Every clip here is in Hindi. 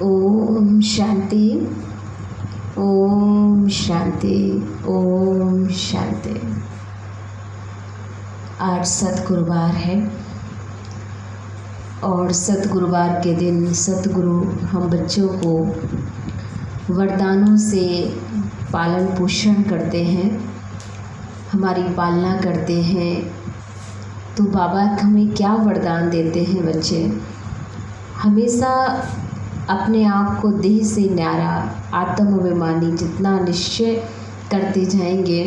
ओम शांति, ओम शांति, ओम शांति। आज सतगुरुवार है और सतगुरुवार के दिन सतगुरु हम बच्चों को वरदानों से पालन पोषण करते हैं, हमारी पालना करते हैं। तो बाबा हमें क्या वरदान देते हैं? बच्चे हमेशा अपने आप को देह से न्यारा, आत्माभिमानी जितना निश्चय करते जाएंगे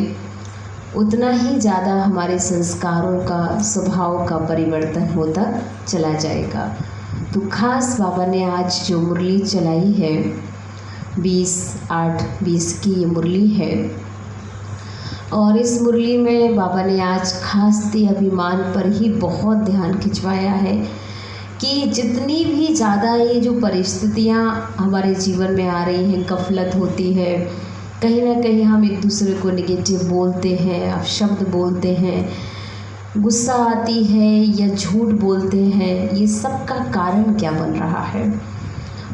उतना ही ज़्यादा हमारे संस्कारों का, स्वभाव का परिवर्तन होता चला जाएगा। तो खास बाबा ने आज जो मुरली चलाई है 20/8/20 की ये मुरली है और इस मुरली में बाबा ने आज खास देह अभिमान पर ही बहुत ध्यान खिंचवाया है कि जितनी भी ज़्यादा ये जो परिस्थितियाँ हमारे जीवन में आ रही हैं, गफलत होती है, कहीं ना कहीं हम एक दूसरे को नेगेटिव बोलते हैं, अपशब्द बोलते हैं, गुस्सा आती है या झूठ बोलते हैं, ये सब का कारण क्या बन रहा है?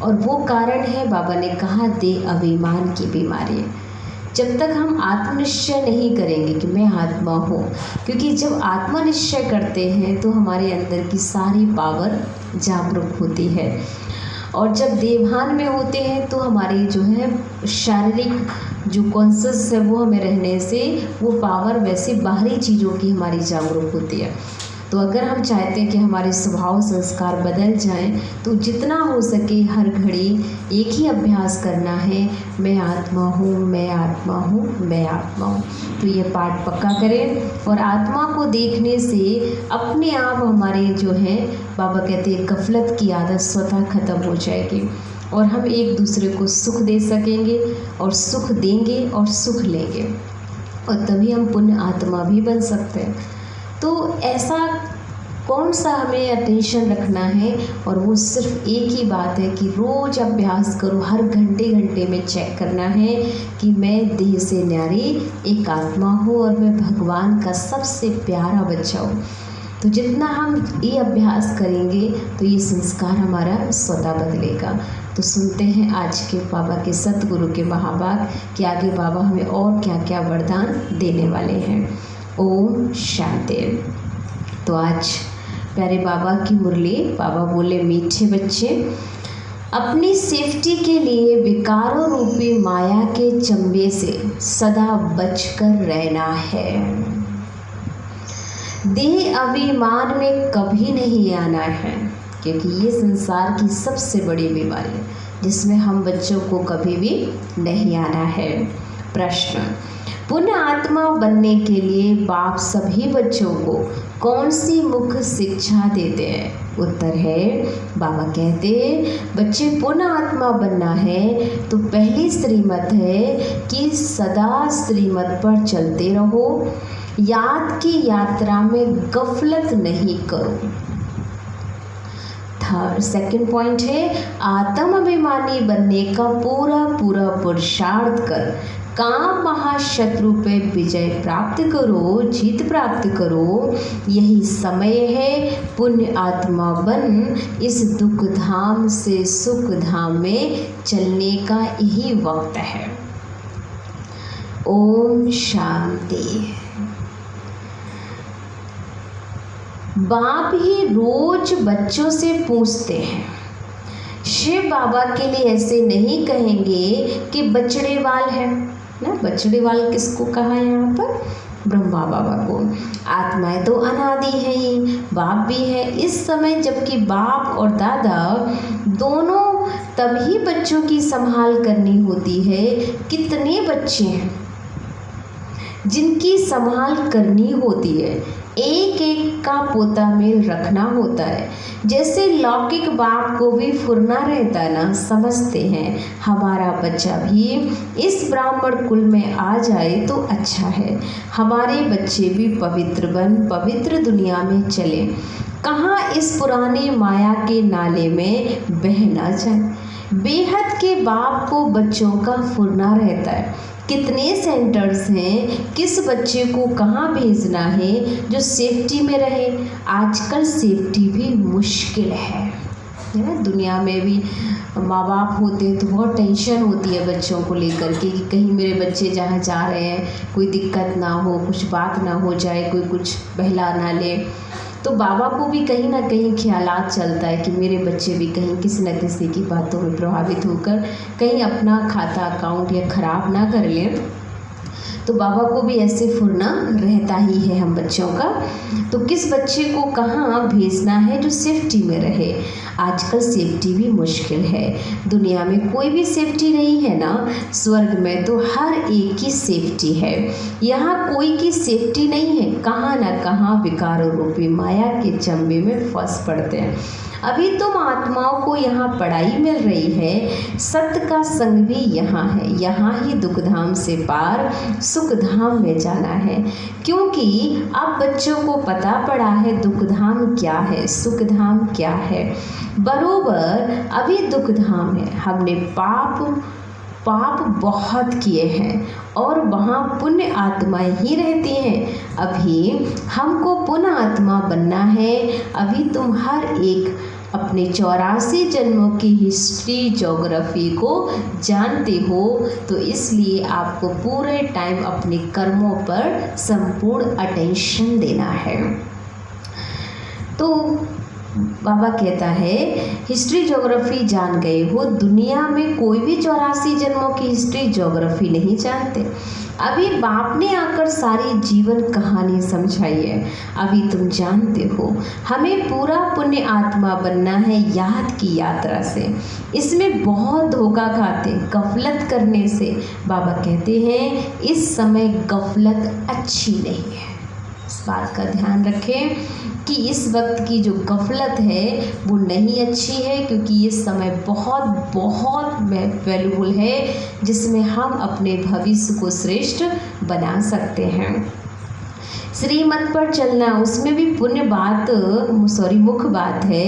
और वो कारण है बाबा ने कहा देह अभिमान की बीमारी। जब तक हम आत्मनिश्चय नहीं करेंगे कि मैं आत्मा हूँ, क्योंकि जब आत्मनिश्चय करते हैं तो हमारे अंदर की सारी पावर जागरूक होती है और जब देवभान में होते हैं तो हमारी जो है शारीरिक जो कॉन्शियस है वो हमें रहने से वो पावर वैसे बाहरी चीज़ों की हमारी जागरूक होती है। तो अगर हम चाहते हैं कि हमारे स्वभाव संस्कार बदल जाएं तो जितना हो सके हर घड़ी एक ही अभ्यास करना है, मैं आत्मा हूँ, मैं आत्मा हूँ, मैं आत्मा हूँ। तो ये पाठ पक्का करें और आत्मा को देखने से अपने आप हमारे जो है बाबा कहते हैं गफलत की आदत स्वतः खत्म हो जाएगी और हम एक दूसरे को सुख दे सकेंगे और सुख देंगे और सुख लेंगे और तभी हम पुण्य आत्मा भी बन सकते हैं। तो ऐसा कौन सा हमें अटेंशन रखना है और वो सिर्फ एक ही बात है कि रोज़ अभ्यास करो, हर घंटे घंटे में चेक करना है कि मैं देह से न्यारी एक आत्मा हूँ और मैं भगवान का सबसे प्यारा बच्चा हूँ। तो जितना हम ये अभ्यास करेंगे तो ये संस्कार हमारा स्वतः बदलेगा। तो सुनते हैं आज के बाबा के सतगुरु के महावाक्य कि आगे बाबा हमें और क्या क्या वरदान देने वाले हैं। ओम शांति। तो आज प्यारे बाबा की मुरली, बाबा बोले मीठे बच्चे अपनी सेफ्टी के लिए विकारों रूपी माया के चंबे से सदा बचकर रहना है। देह अभिमान में कभी नहीं आना है क्योंकि ये संसार की सबसे बड़ी बीमारी है जिसमें हम बच्चों को कभी भी नहीं आना है। प्रश्न, पुण्य आत्मा बनने के लिए बाप सभी बच्चों को कौन सी मुख्य शिक्षा देते हैं? उत्तर है बाबा कहते बच्चे पुण्य आत्मा बनना है तो पहली श्रीमत है कि सदा श्रीमत पर चलते रहो, याद की यात्रा में गफलत नहीं करो। सेकंड पॉइंट है आत्म अभिमानी बनने का पूरा पुरुषार्थ कर काम महाशत्रु पे विजय प्राप्त करो, जीत प्राप्त करो। यही समय है, पुण्य आत्मा बन इस दुख धाम से सुख धाम में चलने का यही वक्त है। ओम शांति। बाप ही रोज बच्चों से पूछते हैं, शिव बाबा के लिए ऐसे नहीं कहेंगे कि बछड़े वाल है ना। बछड़े वाल किसको कहा यहाँ पर? ब्रह्मा बाबा को। आत्माएं तो अनादि है ही, बाप भी है। इस समय जबकि बाप और दादा दोनों तभी बच्चों की संभाल करनी होती है। कितने बच्चे हैं जिनकी संभाल करनी होती है, एक एक का पोता मेल रखना होता है। जैसे लौकिक बाप को भी फुरना रहता है ना, समझते हैं हमारा बच्चा भी इस ब्राह्मण कुल में आ जाए तो अच्छा है, हमारे बच्चे भी पवित्र बन पवित्र दुनिया में चले, कहाँ इस पुराने माया के नाले में बह ना जाए। बेहद के बाप को बच्चों का फुरना रहता है। कितने सेंटर्स हैं, किस बच्चे को कहाँ भेजना है जो सेफ्टी में रहे। आजकल सेफ्टी भी मुश्किल है ना। दुनिया में भी माँ बाप होते हैं तो बहुत टेंशन होती है बच्चों को लेकर के कि कहीं मेरे बच्चे जहाँ जा रहे हैं कोई दिक्कत ना हो, कुछ बात ना हो जाए, कोई कुछ बहला ना ले। तो बाबा को भी कहीं ना कहीं ख्यालात चलता है कि मेरे बच्चे भी कहीं किसी न किसी की बातों में प्रभावित होकर कहीं अपना खाता अकाउंट या ख़राब ना कर लें। तो बाबा को भी ऐसे फुरना रहता ही है हम बच्चों का। तो किस बच्चे को कहाँ भेजना है जो सेफ्टी में रहे। आजकल सेफ्टी भी मुश्किल है, दुनिया में कोई भी सेफ्टी नहीं है ना। स्वर्ग में तो हर एक की सेफ्टी है, यहाँ कोई की सेफ्टी नहीं है। कहाँ ना कहाँ विकारों रूपी माया के चंबे में फंस पड़ते हैं। अभी तुम आत्माओं को यहाँ पढ़ाई मिल रही है, सत्य का संग भी यहाँ है। यहाँ ही दुखधाम से पार सुखधाम में जाना है, क्योंकि अब बच्चों को पता पड़ा है दुखधाम क्या है, सुखधाम क्या है। बरोबर अभी दुखधाम है, हमने पाप बहुत किए हैं और वहाँ पुण्य आत्माएं ही रहती हैं। अभी हमको पुण्य आत्मा बनना है। अभी तुम हर एक अपने 84 जन्मों की हिस्ट्री ज्योग्राफी को जानते हो, तो इसलिए आपको पूरे टाइम अपने कर्मों पर संपूर्ण अटेंशन देना है। तो बाबा कहता है हिस्ट्री ज्योग्राफी जान गए हो, दुनिया में कोई भी 84 जन्मों की हिस्ट्री ज्योग्राफी नहीं जानते। अभी बाप ने आकर सारी जीवन कहानी समझाई है, अभी तुम जानते हो। हमें पूरा पुण्य आत्मा बनना है याद की यात्रा से। इसमें बहुत धोखा खाते गफलत करने से। बाबा कहते हैं इस समय गफलत अच्छी नहीं है। इस बात का ध्यान रखें कि इस वक्त की जो गफलत है वो नहीं अच्छी है, क्योंकि ये समय बहुत बहुत वैल्यूबल है जिसमें हम अपने भविष्य को श्रेष्ठ बना सकते हैं। श्रीमत पर चलना, उसमें भी पुण्य बात मुख्य बात है।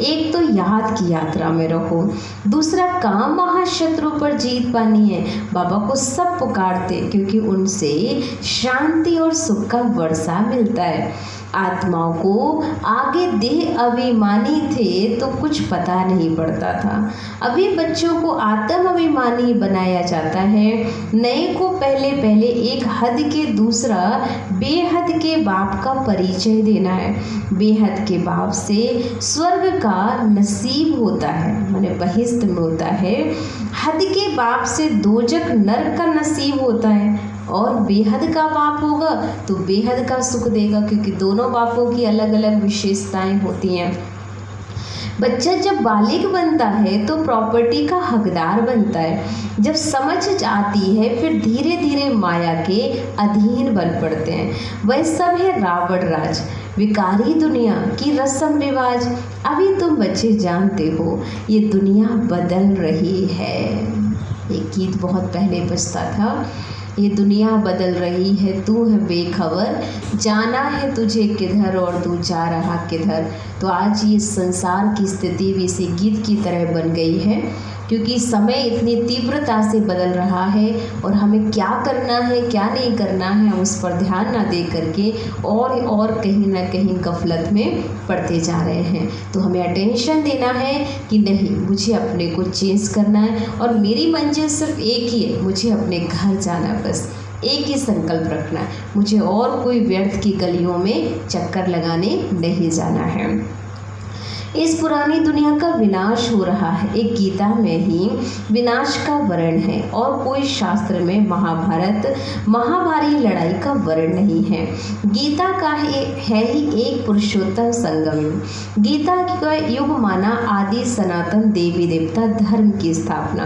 एक तो याद की यात्रा में रहो, दूसरा काम महाशत्रु पर जीत पानी है। बाबा को सब पुकारते क्योंकि उनसे शांति और सुख का वर्षा मिलता है। आत्माओं को आगे देह अभिमानी थे तो कुछ पता नहीं पड़ता था। अभी बच्चों को आत्म अभिमानी बनाया जाता है। नए को पहले पहले एक हद के दूसरा बेहद के बाप का परिचय देना है। बेहद के बाप से स्वर्ग का नसीब होता है, माने बहिश्त में होता है। हद के बाप से दोजक नरक का नसीब होता है, और बेहद का बाप होगा तो बेहद का सुख देगा, क्योंकि दोनों बापों की अलग अलग विशेषताएं होती हैं। बच्चा जब बालिग बनता है तो प्रॉपर्टी का हकदार बनता है। जब समझ आती है फिर धीरे धीरे माया के अधीन बन पड़ते हैं। वह सब है रावण राज, विकारी दुनिया की रस्म रिवाज। अभी तुम बच्चे जानते हो ये दुनिया बदल रही है। ये गीत बहुत पहले बजता था, ये दुनिया बदल रही है, तू है बेखबर, जाना है तुझे किधर और तू जा रहा किधर। तो आज ये संसार की स्थिति भी इसी गीत की तरह बन गई है। क्योंकि समय इतनी तीव्रता से बदल रहा है और हमें क्या करना है क्या नहीं करना है हम उस पर ध्यान ना दे करके और कहीं ना कहीं गफलत में पड़ते जा रहे हैं। तो हमें अटेंशन देना है कि नहीं, मुझे अपने को चेंज करना है और मेरी मंजिल सिर्फ एक ही है, मुझे अपने घर जाना, बस एक ही संकल्प रखना है, मुझे और कोई व्यर्थ की गलियों में चक्कर लगाने नहीं जाना है। इस पुरानी दुनिया का विनाश हो रहा है, एक गीता में ही विनाश का वर्ण है और कोई शास्त्र में महाभारत महाभारी लड़ाई का वर्ण नहीं है। गीता का है ही एक पुरुषोत्तम संगम। गीता का युग माना आदि सनातन देवी देवता धर्म की स्थापना।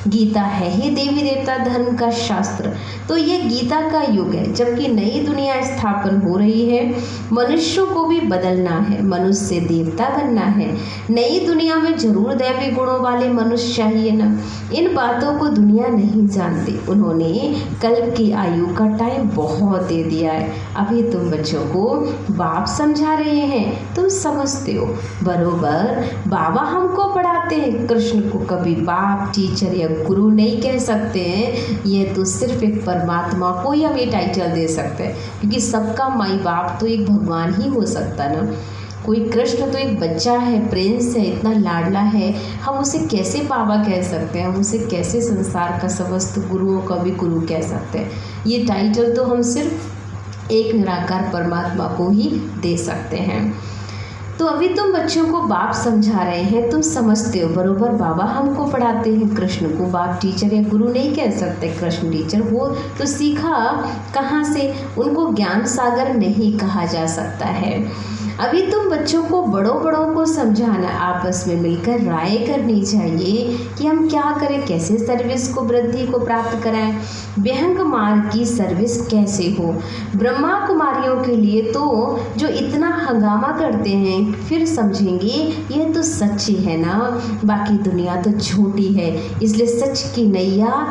गीता है ही देवी देवता धर्म का शास्त्र। तो ये गीता का युग है, जबकि नई दुनिया स्थापन हो रही है। मनुष्यों को भी बदलना है, मनुष्य से देवता बनना है। नई दुनिया में जरूर दैवी गुणों वाले मनुष्य चाहिए ना। इन बातों को दुनिया नहीं जानती। उन्होंने कल्प की आयु का टाइम बहुत दे दिया है। अभी तुम बच्चों को बाप समझा रहे हैं, तुम समझते हो बरोबर। बाबा हमको पढ़ाते हैं, कृष्ण को कभी बाप, टीचर या गुरु नहीं कह सकते हैं। ये तो सिर्फ एक परमात्मा को ही हम ये टाइटल दे सकते हैं, क्योंकि सबका माई बाप तो एक भगवान ही हो सकता ना। कोई कृष्ण तो एक बच्चा है, प्रिंस है, इतना लाडला है, हम उसे कैसे बाबा कह सकते हैं? हम उसे कैसे संसार का समस्त गुरुओं का भी गुरु कह सकते हैं? ये टाइटल तो हम सिर्फ एक निराकार परमात्मा को ही दे सकते हैं। तो अभी तुम बच्चों को बाप समझा रहे हैं, तुम समझते हो बरोबर। बाबा हमको पढ़ाते हैं, कृष्ण को बाप, टीचर या गुरु नहीं कह सकते। कृष्ण टीचर वो तो सीखा कहाँ से? उनको ज्ञान सागर नहीं कहा जा सकता है। अभी तुम बच्चों को बड़ों को समझाना, आपस में मिलकर राय करनी चाहिए कि हम क्या करें, कैसे सर्विस को वृद्धि को प्राप्त कराएं। विहंग मार्ग की सर्विस कैसे हो। ब्रह्मा कुमारियों के लिए तो जो इतना हंगामा करते हैं, फिर समझेंगे ये तो सच्ची है ना, बाकी दुनिया तो झूठी है। इसलिए सच की नैया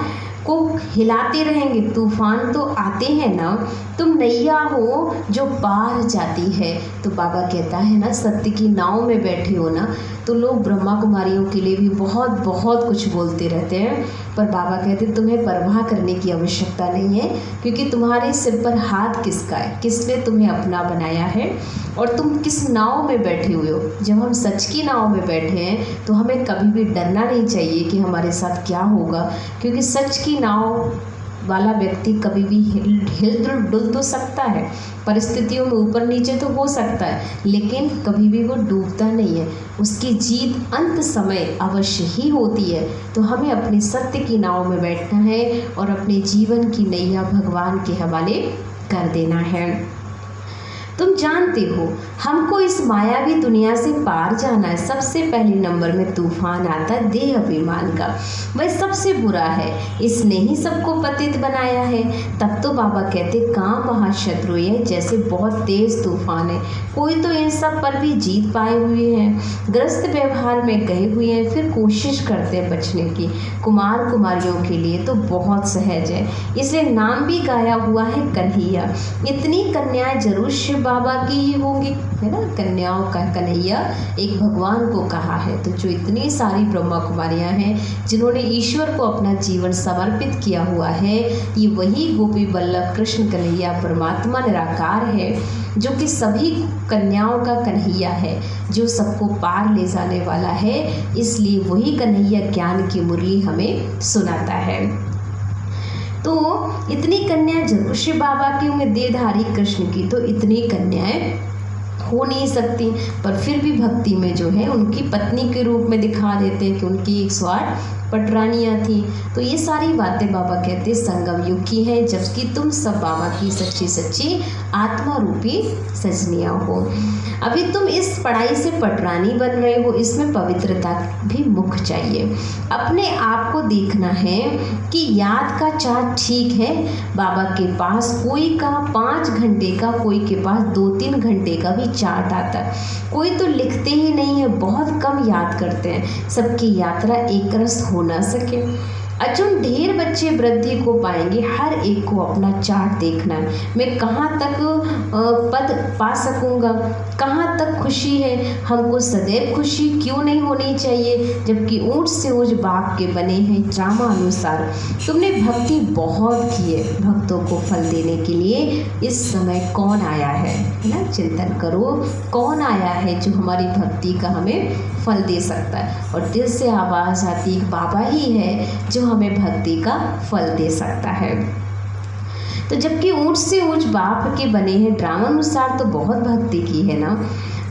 को हिलाते रहेंगे। तूफान तो आते हैं ना, तुम नैया हो जो पार जाती है। तो बाबा कहता है ना, सत्य की नाव में बैठे हो ना। तो लोग ब्रह्मा कुमारियों के लिए भी बहुत कुछ बोलते रहते हैं, पर बाबा कहते तुम्हें परवाह करने की आवश्यकता नहीं है, क्योंकि तुम्हारे सिर पर हाथ किसका है, किसने तुम्हें अपना बनाया है और तुम किस नाव में बैठे हुए हो। जब हम सच की नाव में बैठे हैं तो हमें कभी भी डरना नहीं चाहिए कि हमारे साथ क्या होगा, क्योंकि सच की नाव वाला व्यक्ति कभी भी हिल डुल तो सकता है, परिस्थितियों में ऊपर नीचे तो हो सकता है, लेकिन कभी भी वो डूबता नहीं है। उसकी जीत अंत समय अवश्य ही होती है। तो हमें अपनी सत्य की नाव में बैठना है और अपने जीवन की नैया भगवान के हवाले कर देना है। तुम जानते हो हमको इस मायावी दुनिया से पार जाना है। सबसे पहले नंबर में तूफान आता है देह अभिमान का, वह सबसे बुरा है। इसने ही सबको पतित बनाया है। तब तो बाबा कहते काम महाशत्रु है, जैसे बहुत तेज तूफान है। कोई तो इन सब पर भी जीत पाए हुए हैं, ग्रस्त व्यवहार में गए हुए हैं, फिर कोशिश करते हैं बचने की। कुमार कुमारियों के लिए तो बहुत सहज है, इसलिए नाम भी गाया हुआ है कन्हैया। इतनी कन्याएं जरूर शिव बाबा की ही होंगी, है ना। कन्याओं का कन्हैया एक भगवान को कहा है। तो जो इतनी सारी ब्रह्मा कुमारियां हैं जिन्होंने ईश्वर को अपना जीवन समर्पित किया हुआ है, ये वही गोपी बल्लभ कृष्ण कन्हैया परमात्मा निराकार है, जो कि सभी कन्याओं का कन्हैया है, जो सबको पार ले जाने वाला है। इसलिए वही कन्हैया ज्ञान की मुरली हमें सुनाता है। तो इतनी कन्या जरूर शिव बाबा की होंगे, देहधारी कृष्ण की तो इतनी कन्याएं हो नहीं सकती, पर फिर भी भक्ति में जो है उनकी पत्नी के रूप में दिखा देते हैं कि उनकी 108 पटरानियाँ थी। तो ये सारी बातें बाबा कहते संगम युग की है, जबकि तुम सब बाबा की सच्ची सच्ची आत्मा रूपी सजनियाँ हो। अभी तुम इस पढ़ाई से पटरानी बन रहे हो, इसमें पवित्रता भी मुख्य चाहिए। अपने आप को देखना है कि याद का चार्ट ठीक है। बाबा के पास कोई का 5 घंटे का, कोई के पास 2-3 घंटे का भी चार्ट आता है। कोई तो लिखते ही नहीं है, बहुत कम याद करते हैं। सबकी यात्रा एक रस हो ना सके। अचुन ढेर बच्चे वृद्धि को पाएंगे, हर एक को अपना चार्ट देखना है, मैं कहाँ तक पद पा सकूँगा, कहाँ तक खुशी है, हमको सदैव खुशी क्यों नहीं होनी चाहिए, जबकि ऊँट से ऊँच बाप के बने हैं ड्रामा अनुसार। तुमने भक्ति बहुत की है, भक्तों को फल देने के लिए इस समय कौन आया है ना, चिंतन करो कौन आया है जो हमारी भक्ति का हमें फल दे सकता है। और दिल से आवाज़ आती है बाबा ही है जो हमें भक्ति का फल दे सकता है। तो जबकि ऊँट से ऊँच बाप के बने हैं ड्रामा अनुसार, तो बहुत भक्ति की है ना,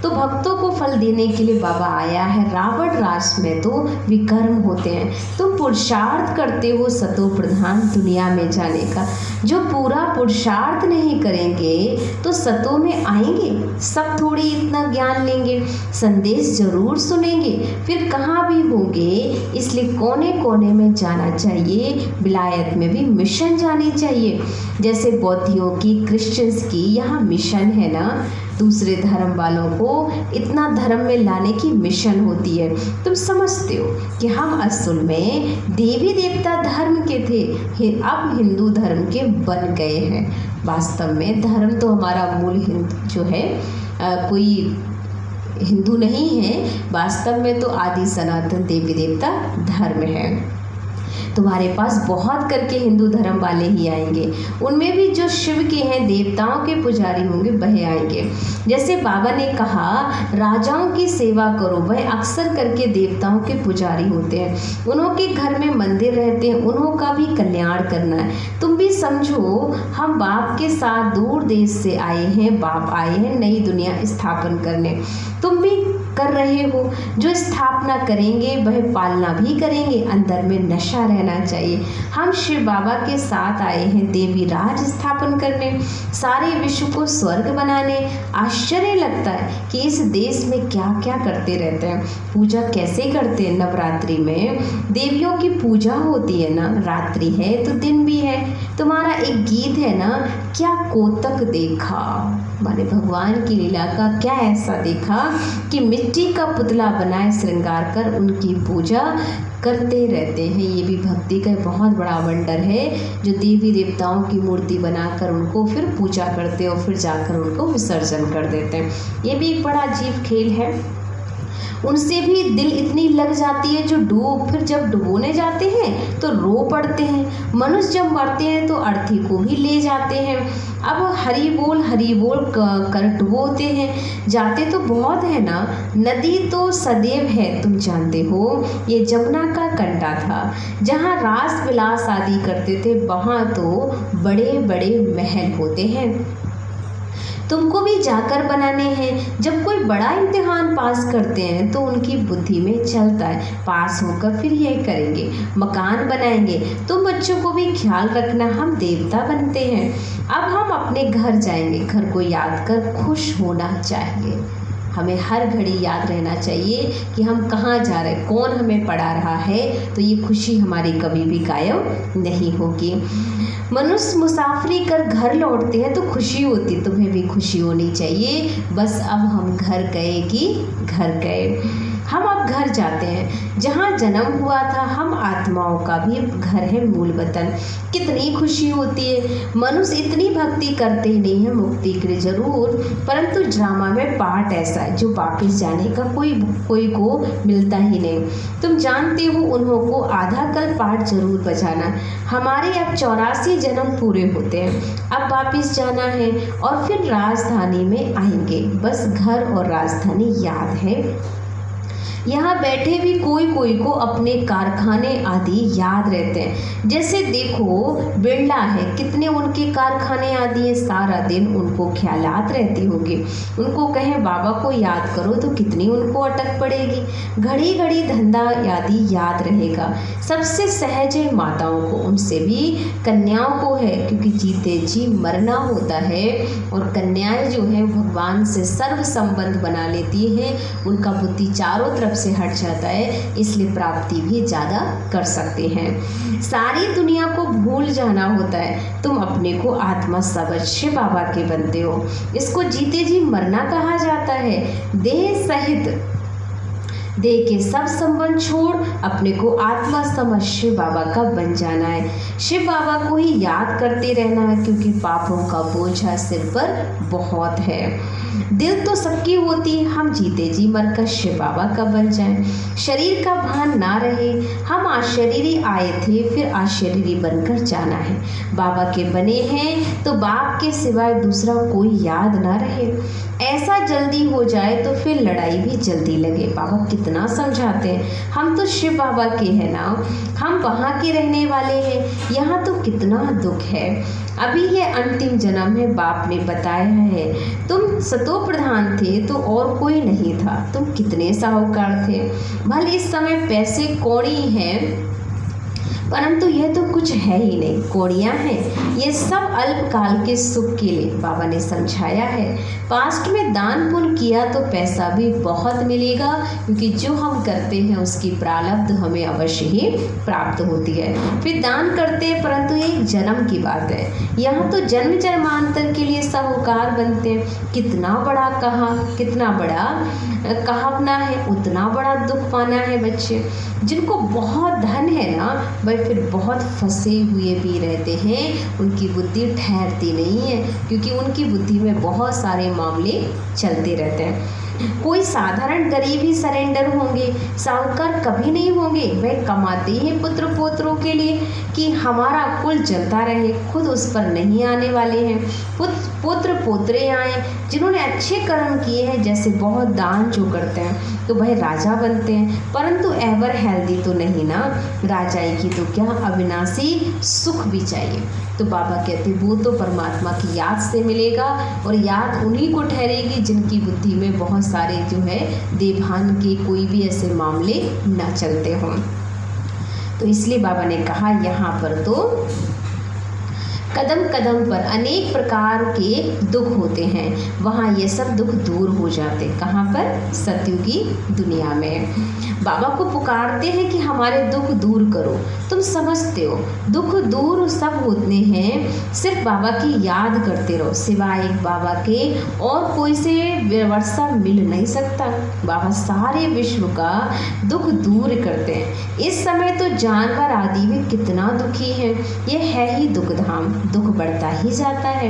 तो भक्तों को फल देने के लिए बाबा आया है। रावण राज में तो विकर्म होते हैं, तुम पुरुषार्थ करते हो सतो प्रधान दुनिया में जाने का, जो पूरा पुरुषार्थ नहीं करेंगे तो सतों में आएंगे, सब थोड़ी इतना ज्ञान लेंगे, संदेश जरूर सुनेंगे, फिर कहाँ भी होंगे। इसलिए कोने कोने में जाना चाहिए, विलायत में भी मिशन जानी चाहिए, जैसे बौद्धियों की, क्रिश्चियंस की यहाँ मिशन है ना, दूसरे धर्म वालों को इतना धर्म में लाने की मिशन होती है। तुम समझते हो कि हम असल में देवी देवता धर्म के थे, अब हिंदू धर्म के बन गए हैं। वास्तव में धर्म तो हमारा मूल हिंदू जो है कोई हिंदू नहीं है, वास्तव में तो आदि सनातन देवी देवता धर्म है। तुम्हारे पास बहुत करके हिंदू धर्म वाले ही आएंगे, उनमें भी जो शिव के हैं, देवताओं के पुजारी होंगे, वह आएंगे। जैसे बाबा ने कहा राजाओं की सेवा करो, वह अक्सर करके देवताओं के पुजारी होते हैं, उन्हों के घर में मंदिर रहते हैं, उन्हों का भी कल्याण करना है। तुम भी समझो हम बाप के साथ दूर देश से आए हैं, बाप आए हैं नई दुनिया स्थापन करने, तुम भी कर रहे हो। जो स्थापना करेंगे वह पालना भी करेंगे, अंदर में नशा रहना चाहिए। हम शिव बाबा के साथ आए हैं देवी राज स्थापन करने, सारे विश्व को स्वर्ग बनाने। आश्चर्य लगता है कि इस देश में क्या क्या करते रहते हैं, पूजा कैसे करते हैं। नवरात्रि में देवियों की पूजा होती है ना, रात्रि है तो दिन भी है। तुम्हारा एक गीत है ना, क्या कोतक देखा, माने भगवान की लीला का क्या ऐसा देखा कि मिट्टी का पुतला बनाए श्रृंगार कर उनकी पूजा करते रहते हैं। ये भी भक्ति का बहुत बड़ा वंडर है, जो देवी देवताओं की मूर्ति बनाकर उनको फिर पूजा करते हैं और फिर जाकर उनको विसर्जन कर देते हैं। ये भी एक बड़ा अजीब खेल है। उनसे भी दिल इतनी लग जाती है जो फिर जब डुबोने जाते हैं तो रो पड़ते हैं। मनुष्य जब मरते हैं तो अर्थी को भी ले जाते हैं। अब हरी बोल कर डुबोते हैं, जाते तो बहुत है ना। नदी तो सदैव है, तुम जानते हो, ये जमुना का कंटा था जहाँ रास विलास आदि करते थे, वहाँ तो बड़े बड़े महल होते हैं। तुमको भी जाकर बनाने हैं। जब कोई बड़ा इम्तिहान पास करते हैं तो उनकी बुद्धि में चलता है, पास होकर फिर ये करेंगे, मकान बनाएंगे। तुम बच्चों को भी ख्याल रखना, हम देवता बनते हैं। अब हम अपने घर जाएंगे, घर को याद कर खुश होना चाहिए। हमें हर घड़ी याद रहना चाहिए कि हम कहाँ जा रहे हैं, कौन हमें पढ़ा रहा है, तो ये खुशी हमारी कभी भी गायब नहीं होगी। मनुष्य मुसाफरी कर घर लौटते हैं तो खुशी होती, तुम्हें भी खुशी होनी चाहिए। बस अब हम घर गए कि घर गए, हम अब घर जाते हैं जहाँ जन्म हुआ था। हम आत्माओं का भी घर है मूल वतन। कितनी खुशी होती है। मनुष्य इतनी भक्ति करते ही नहीं है, मुक्ति के लिए जरूर, परंतु ड्रामा में पार्ट ऐसा है जो वापस जाने का कोई को मिलता ही नहीं। तुम जानते हो उन्हों को आधा कल पार्ट जरूर बजाना। हमारे अब 84 जन्म पूरे होते हैं, अब वापस जाना है और फिर राजधानी में आएंगे। बस घर और राजधानी याद है। यहाँ बैठे भी कोई को अपने कारखाने आदि याद रहते हैं। जैसे देखो बिरला है, कितने उनके कारखाने आदि हैं, सारा दिन उनको ख्यालात रहती होगी। उनको कहें बाबा को याद करो तो कितनी उनको अटक पड़ेगी। घड़ी घड़ी धंधा आदि याद रहेगा। सबसे सहज है माताओं को, उनसे भी कन्याओं को है, क्योंकि जीते जी मरना होता है और कन्याएं जो है भगवान से सर्व संबंध बना लेती हैं। उनका बुद्धि चारों तरफ से हट जाता है, इसलिए प्राप्ति भी ज़्यादा कर सकते हैं। सारी दुनिया को भूल जाना होता है। तुम अपने को आत्मा समझ बाबा के बनते हो। इसको जीते जी मरना कहा जाता है। देह सहित देह के सब संबंध छोड़ अपने को आत्मा समझ शिव बाबा का बन जाना है। शिव बाबा को ही याद करते रहना है, क्योंकि पापों का बोझा सिर पर बहुत है। दिल तो सबकी होती, हम जीते जी मरकर शिव बाबा का बन जाएं। शरीर का भान ना रहे, हम अशरीरी आए थे, फिर अशरीरी बनकर जाना है। बाबा के बने हैं तो बाप के सिवाय दूसरा कोई याद ना रहे। ऐसा जल्दी हो जाए तो फिर लड़ाई भी जल्दी लगे। बाबा कितना समझाते हैं, हम तो शिव बाबा के हैं ना, हम वहाँ के रहने वाले हैं, यहाँ तो कितना दुख है। अभी ये अंतिम जन्म है, बाप ने बताया है। तुम सतो प्रधान थे तो और कोई नहीं था, तुम कितने साहूकार थे। भले इस समय पैसे कौड़ी हैं, परंतु यह तो कुछ है ही नहीं, कौड़ियाँ हैं। ये सब अल्पकाल के सुख के लिए बाबा ने समझाया है। पास्ट में दान पुण्य किया तो पैसा भी बहुत मिलेगा, क्योंकि जो हम करते हैं उसकी प्रारब्ध हमें अवश्य ही प्राप्त होती है। फिर दान करते हैं, परंतु ये एक जन्म की बात है। यहाँ तो जन्म जन्मांतर के लिए साहूकार बनते हैं। कितना बड़ा कितना बड़ा कहावना है, उतना बड़ा दुख पाना है। बच्चे जिनको बहुत धन है ना, वह फिर बहुत फंसे हुए भी रहते हैं, उनकी बुद्धि ठहरती नहीं है, क्योंकि उनकी बुद्धि में बहुत सारे मामले चलते रहते हैं। कोई साधारण गरीब ही सरेंडर होंगे, साहूकार कभी नहीं होंगे। वह कमाते हैं पुत्र पोत्रों के लिए कि हमारा कुल चलता रहे, खुद उस पर नहीं आने वाले हैं। पुत्र पोत्रे आए जिन्होंने अच्छे कर्म किए हैं, जैसे बहुत दान जो करते हैं, तो वह राजा बनते हैं, परंतु एवर हेल्दी तो नहीं ना। राजाई की तो क्या, अविनाशी सुख भी चाहिए। तो बाबा कहते वो तो परमात्मा की याद से मिलेगा, और याद उन्हीं को ठहरेगी जिनकी बुद्धि में बहुत सारे जो है देवभान के कोई भी ऐसे मामले ना चलते हों। तो इसलिए बाबा ने कहा यहाँ पर तो कदम कदम पर अनेक प्रकार के दुख होते हैं, वहाँ ये सब दुख दूर हो जाते। कहाँ पर? सतयुगी दुनिया में। बाबा को पुकारते हैं कि हमारे दुख दूर करो। तुम समझते हो दुख दूर सब होते हैं, सिर्फ बाबा की याद करते रहो। सिवाय एक बाबा के और कोई से व्यवस्था मिल नहीं सकता। बाबा सारे विश्व का दुख दूर करते हैं। इस समय तो जानवर आदि भी कितना दुखी है, ये है ही दुख धाम। दुख बढ़ता ही जाता है,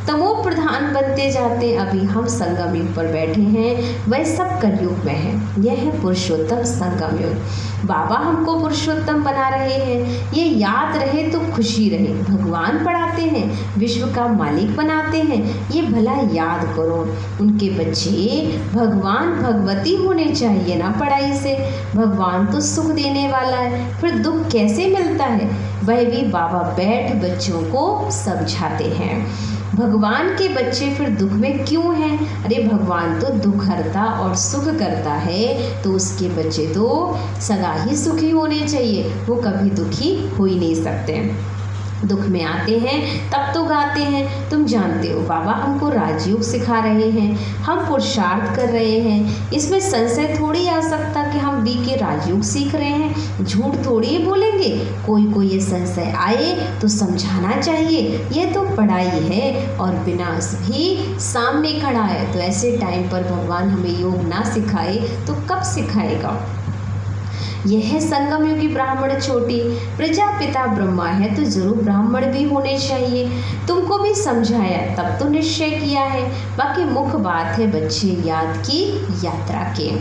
तमो प्रधान बनते जाते। अभी हम संगम युग पर बैठे हैं, वह सब कलयुग में है। यह है पुरुषोत्तम संगम युग। बाबा हमको पुरुषोत्तम बना रहे हैं। ये याद रहे तो खुशी रहे। भगवान पढ़ाते हैं, विश्व का मालिक बनाते हैं, ये भला याद करो। उनके बच्चे भगवान भगवती होने चाहिए ना पढ़ाई से। भगवान तो सुख देने वाला है, फिर दुख कैसे मिलता है? वह भी बाबा बैठ बच्चों को समझाते हैं। भगवान के बच्चे फिर दुख में क्यों हैं? अरे भगवान तो दुख हरता और सुख करता है, तो उसके बच्चे तो सदा ही सुखी होने चाहिए। वो कभी दुखी हो ही नहीं सकते। दुख में आते हैं तब तो गाते हैं। तुम जानते हो बाबा हमको राजयोग सिखा रहे हैं, हम पुरुषार्थ कर रहे हैं। इसमें संशय थोड़ी आ सकता कि हम बी के राजयोग सीख रहे हैं। झूठ थोड़ी बोलेंगे। कोई ये संशय आए तो समझाना चाहिए, यह तो पढ़ाई है और विनाश भी सामने खड़ा है। तो ऐसे टाइम पर भगवान हमें योग ना सिखाए तो कब सिखाएगा? यह है संगम युगी ब्राह्मण छोटी। प्रजापिता ब्रह्मा है तो जरूर ब्राह्मण भी होने चाहिए। तुमको भी समझाया तब तो निश्चय किया है। बाकी मुख्य बात है बच्चे याद की यात्रा के,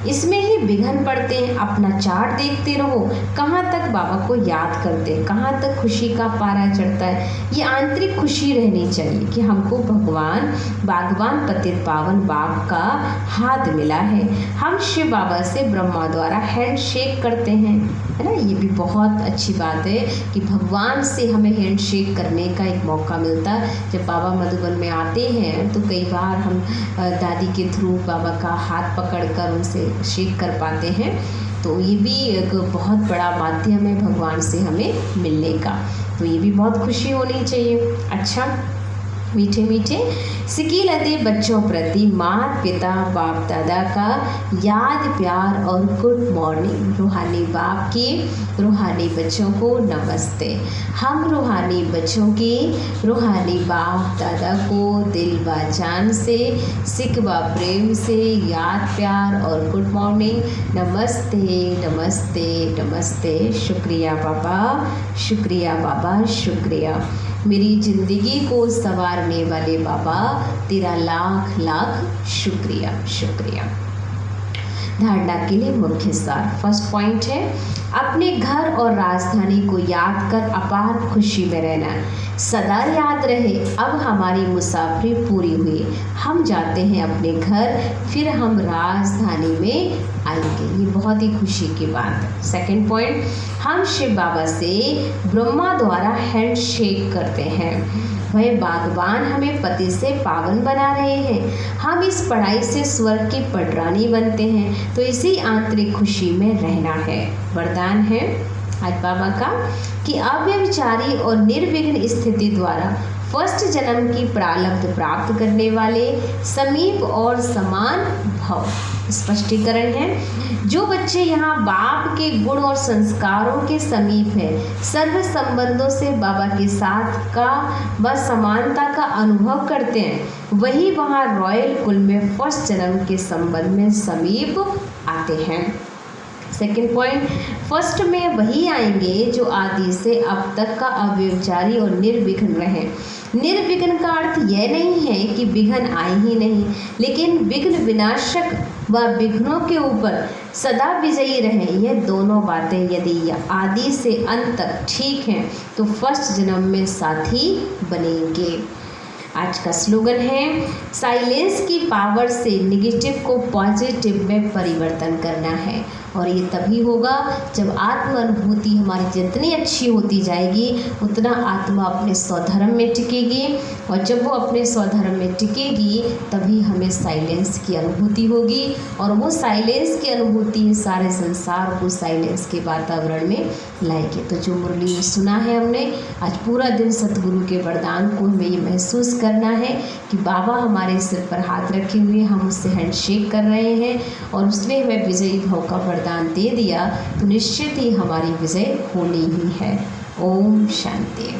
इसमें ही विघ्न पड़ते हैं। अपना चार्ट देखते रहो, कहाँ तक बाबा को याद करते हैं, कहाँ तक खुशी का पारा चढ़ता है। ये आंतरिक खुशी रहनी चाहिए कि हमको भगवान बागवान पतित पावन बाप का हाथ मिला है। हम शिव बाबा से ब्रह्मा द्वारा हैंड शेक करते हैं, है ना। ये भी बहुत अच्छी बात है कि भगवान से हमें हैंड शेक करने का एक मौका मिलता है। जब बाबा मधुबन में आते हैं तो कई बार हम दादी के थ्रू बाबा का हाथ पकड़कर उनसे शेक कर पाते हैं। तो ये भी एक बहुत बड़ा माध्यम है भगवान से हमें मिलने का। तो ये भी बहुत खुशी होनी चाहिए। अच्छा, मीठे मीठे सिकीलते बच्चों प्रति माता पिता बाप दादा का याद प्यार और गुड मॉर्निंग। रूहानी बाप की रूहानी बच्चों को नमस्ते। हम रूहानी बच्चों के रूहानी बाप दादा को दिल व जान से सिक व प्रेम से याद प्यार और गुड मॉर्निंग। नमस्ते नमस्ते नमस्ते। शुक्रिया बाबा, शुक्रिया बाबा, शुक्रिया। मेरी ज़िंदगी को संवारने वाले बाबा, तेरा लाख लाख शुक्रिया, शुक्रिया। धारणा के लिए मुख्य सार। फर्स्ट पॉइंट है, अपने घर और राजधानी को याद कर अपार खुशी में रहना। सदा याद रहे, अब हमारी मुसाफरी पूरी हुई, हम जाते हैं अपने घर, फिर हम राजधानी में आएंगे। ये बहुत ही खुशी की बात है। सेकंड पॉइंट, हम शिव बाबा से ब्रह्मा द्वारा हैंड शेक करते हैं। वह बागबान हमें पति से पावन बना रहे हैं। हम इस पढ़ाई से स्वर्ग की पटरानी बनते हैं। तो इसी आंतरिक खुशी में रहना है। वरदान है आज बाबा का कि अव्यभिचारी और निर्विघ्न स्थिति द्वारा फर्स्ट जन्म की प्रारब्ध प्राप्त करने वाले समीप और समान भव। स्पष्टीकरण है, जो बच्चे यहाँ बाप के गुण और संस्कारों के समीप हैं, सर्व संबंधों से बाबा के साथ का व समानता का अनुभव करते हैं, वही वहाँ रॉयल कुल में फर्स्ट जन्म के संबंध में समीप आते हैं। सेकेंड पॉइंट, फर्स्ट में वही आएंगे जो आदि से अब तक का अव्यभिचारी और निर्विघ्न रहे। निर्विघ्न का अर्थ यह नहीं है कि विघ्न आए ही नहीं, लेकिन विघ्न विनाशक व विघ्नों के ऊपर सदा विजयी रहे। यह दोनों बातें यदि आदि से अंत तक ठीक हैं तो फर्स्ट जन्म में साथी बनेंगे। आज का स्लोगन है, साइलेंस की पावर से निगेटिव को पॉजिटिव में परिवर्तन करना है। और ये तभी होगा जब आत्म अनुभूति हमारी जितनी अच्छी होती जाएगी, उतना आत्मा अपने स्वधर्म में टिकेगी। और जब वो अपने स्वधर्म में टिकेगी, तभी हमें साइलेंस की अनुभूति होगी। और वो साइलेंस की अनुभूति सारे संसार को साइलेंस के वातावरण में लाएगी। तो जो मुरली सुना है हमने, आज पूरा दिन सतगुरु के वरदान को हमें ये महसूस करना है कि बाबा हमारे सिर पर हाथ रखे हुए, हम उससे हैंडशेक कर रहे हैं और उसने हमें विजयी भाव का वरदान दे दिया, तो निश्चित ही हमारी विजय होनी ही है। ओम शांति।